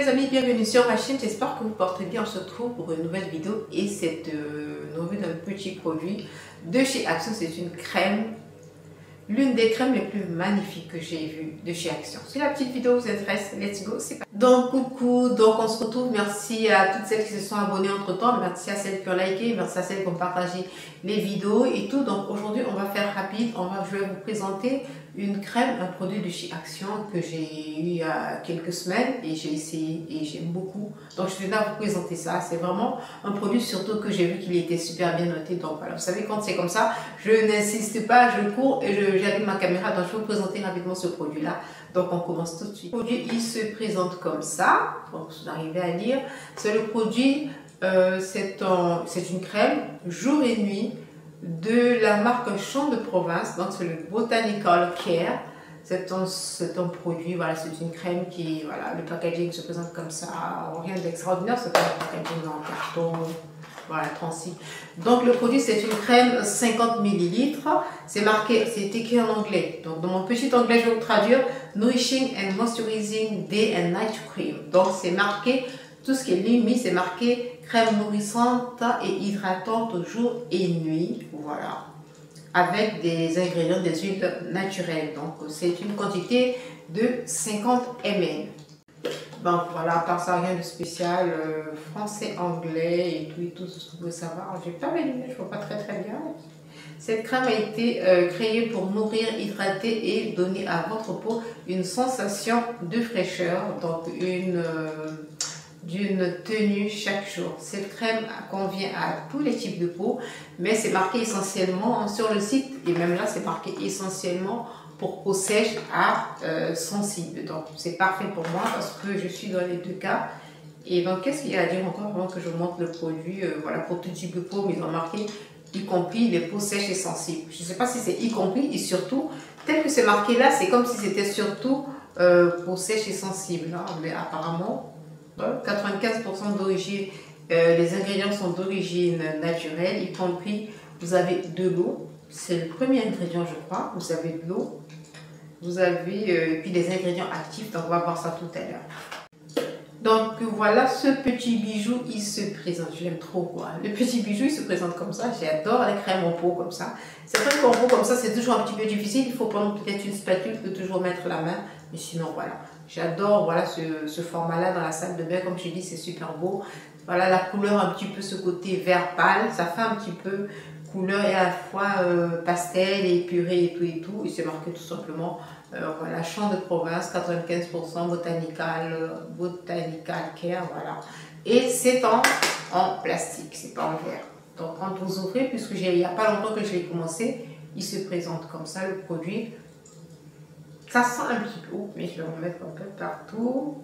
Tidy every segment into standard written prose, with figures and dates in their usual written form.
les amis, bienvenue sur ma chaîne, j'espère que vous portez bien. On se retrouve pour une nouvelle vidéo et cette revue d'un petit produit de chez Action. C'est une crème, l'une des crèmes les plus magnifiques que j'ai vues de chez Action. Si la petite vidéo vous intéresse, let's go, c'est parti. Donc coucou, donc on se retrouve, merci à toutes celles qui se sont abonnées entre temps, merci à celles qui ont liké, merci à celles qui ont partagé les vidéos et tout. Donc aujourd'hui on va faire rapide, je vais vous présenter une crème, un produit de chez Action que j'ai eu il y a quelques semaines et j'ai essayé et j'aime beaucoup. Donc je vais là vous présenter ça. C'est vraiment un produit surtout que j'ai vu qu'il était super bien noté. Donc voilà, vous savez quand c'est comme ça, je n'insiste pas, je cours et j'allume ma caméra. Donc je vais vous présenter rapidement ce produit là. Donc on commence tout de suite. Le produit il se présente comme ça. Donc vous arrivez à lire. C'est le produit, c'est une crème jour et nuit de la marque Champ de Province, donc c'est le Botanical Care. C'est un produit, voilà, c'est une crème qui, voilà, le packaging se présente comme ça, rien d'extraordinaire, c'est pas un packaging en carton, voilà, 36. Donc le produit c'est une crème 50 ml, c'est marqué, c'est écrit en anglais, donc dans mon petit anglais je vais vous traduire, Nourishing and Moisturizing Day and Night Cream. Donc c'est marqué, tout ce qui est limite, c'est marqué crème nourrissante et hydratante jour et nuit, voilà, avec des ingrédients, des huiles naturelles. Donc c'est une quantité de 50 ml. Donc voilà, à part ça, rien de spécial, français, anglais et tout ce que vous pouvez savoir. J'ai pas mes lunettes, je vois pas très bien. Cette crème a été créée pour nourrir, hydrater et donner à votre peau une sensation de fraîcheur, donc d'une tenue chaque jour. Cette crème convient à tous les types de peau, mais c'est marqué essentiellement sur le site, et même là c'est marqué essentiellement pour peau sèche à sensible. Donc c'est parfait pour moi parce que je suis dans les deux cas. Et donc qu'est-ce qu'il y a à dire encore avant que je vous montre le produit? Voilà, pour tout type de peau, mais ils ont marqué y compris les peaux sèches et sensibles. Je ne sais pas si c'est y compris et surtout, tel que c'est marqué là, c'est comme si c'était surtout peau sèche et sensible, hein, mais apparemment 95% d'origine, les ingrédients sont d'origine naturelle, y compris, vous avez de l'eau, c'est le premier ingrédient je crois, vous avez de l'eau, vous avez puis des ingrédients actifs, donc on va voir ça tout à l'heure. Donc voilà, ce petit bijou il se présente, je l'aime trop quoi, le petit bijou il se présente comme ça, j'adore les crèmes en peau comme ça. C'est vrai qu'en peau comme ça c'est toujours un petit peu difficile, il faut prendre peut-être une spatule, il faut toujours mettre la main, mais sinon voilà. J'adore voilà, ce format-là dans la salle de bain, comme je dis, c'est super beau. Voilà la couleur, un petit peu ce côté vert pâle, ça fait un petit peu couleur et à la fois pastel et épuré et tout. Et c'est marqué tout simplement, voilà, Champ de Province, 95% Botanical Care, voilà. Et c'est en plastique, c'est pas en verre. Donc quand vous ouvrez, puisque il n'y a pas longtemps que je l'ai commencé, il se présente comme ça, le produit. Ça sent un petit peu, mais je vais en mettre un peu partout.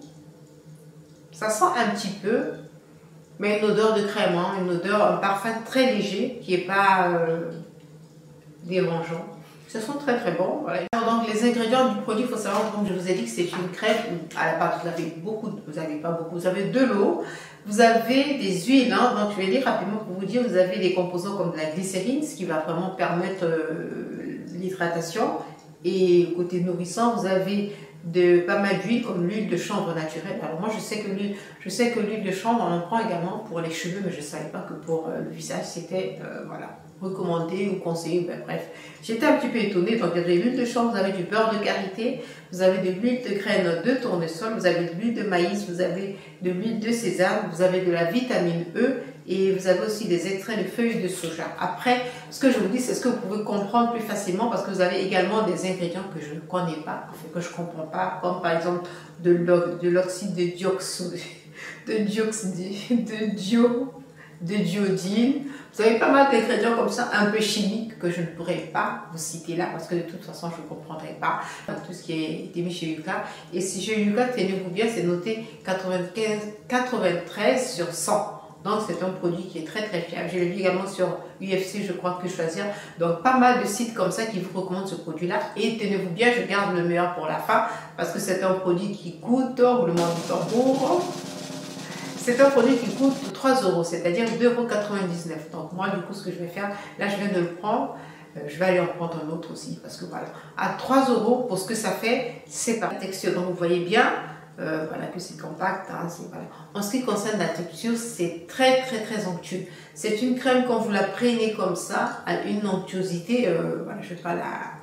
Ça sent un petit peu, mais une odeur de crème, hein, une odeur, un parfum très léger qui n'est pas dérangeant. Ça sent très bon. Voilà. Donc les ingrédients du produit, il faut savoir, comme je vous ai dit que c'est une crème où à la base vous avez vous avez de l'eau, vous avez des huiles, hein, donc je vais lire rapidement pour vous dire, vous avez des composants comme de la glycérine, ce qui va vraiment permettre l'hydratation. Et côté nourrissant, vous avez pas mal d'huile comme l'huile de chanvre naturelle. Alors moi je sais que l'huile de chanvre on en prend également pour les cheveux, mais je ne savais pas que pour le visage c'était voilà, recommandé ou conseillé, ben, bref. J'étais un petit peu étonnée. Donc vous avez l'huile de chanvre, vous avez du beurre de karité, vous avez de l'huile de graines de tournesol, vous avez de l'huile de maïs, vous avez de l'huile de sésame, vous avez de la vitamine E et vous avez aussi des extraits de feuilles de soja. Après, ce que je vous dis, c'est ce que vous pouvez comprendre plus facilement parce que vous avez également des ingrédients que je ne connais pas, que je ne comprends pas, comme par exemple de l'oxyde de diodine. Vous avez pas mal d'ingrédients comme ça, un peu chimiques, que je ne pourrais pas vous citer là, parce que de toute façon, je ne comprendrai pas tout ce qui est été mis chez Yuka. Et si chez Yuka, tenez-vous bien, c'est noté 93 sur 100. Donc, c'est un produit qui est très fiable. Je l'ai vu également sur UFC, je crois, que choisir. Donc, pas mal de sites comme ça qui vous recommandent ce produit-là. Et tenez-vous bien, je garde le meilleur pour la fin, parce que c'est un produit qui coûte, roulement du tambour. C'est un produit qui coûte 3 €, c'est-à-dire 2,99 €. Donc moi, du coup, ce que je vais faire, là, je viens de le prendre. Je vais aller en prendre un autre aussi, parce que voilà, à 3 € pour ce que ça fait, c'est pas la texture. Donc vous voyez bien, voilà, que c'est compact. Hein, voilà. En ce qui concerne la texture, c'est très onctueux. C'est une crème, quand vous la prenez comme ça, a une onctuosité, voilà, je vais pas la...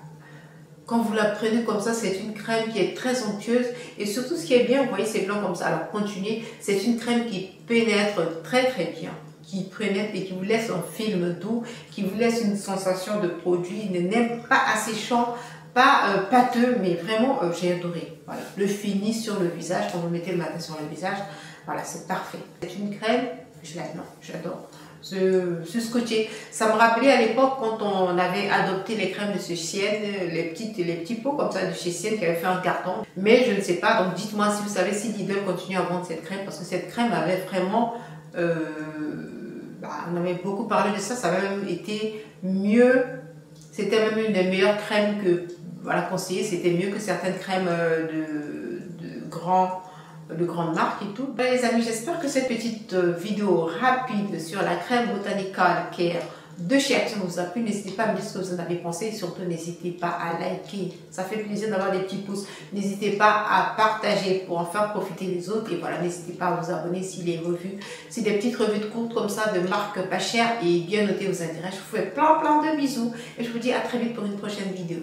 Quand vous la prenez comme ça, c'est une crème qui est très onctueuse. Et surtout, ce qui est bien, vous voyez, c'est blanc comme ça. Alors, continuez. C'est une crème qui pénètre très bien. Qui pénètre et qui vous laisse un film doux, qui vous laisse une sensation de produit, n'est pas asséchant, pas pâteux, mais vraiment, j'ai adoré. Voilà. Le fini sur le visage, quand vous mettez le matin sur le visage, voilà, c'est parfait. C'est une crème, j'adore. Ce scotché, ça me rappelait à l'époque quand on avait adopté les crèmes de chez Sienne, les petits pots comme ça de chez Sienne qui avaient fait un carton. Mais je ne sais pas, donc dites-moi si vous savez si Lidl continue à vendre cette crème, parce que cette crème avait vraiment, on avait beaucoup parlé de ça, ça avait même été mieux, c'était même une des meilleures crèmes que, voilà, conseillées, c'était mieux que certaines crèmes de grandes marques et tout. Les amis, j'espère que cette petite vidéo rapide sur la crème Botanical Care de chez Action vous a plu. N'hésitez pas à me dire ce que vous en avez pensé et surtout n'hésitez pas à liker, ça fait plaisir d'avoir des petits pouces. N'hésitez pas à partager pour en faire profiter les autres et voilà, n'hésitez pas à vous abonner si les revues, si des petites revues de courtes comme ça de marques pas chères et bien notées vous intéressent. Je vous fais plein de bisous et je vous dis à très vite pour une prochaine vidéo.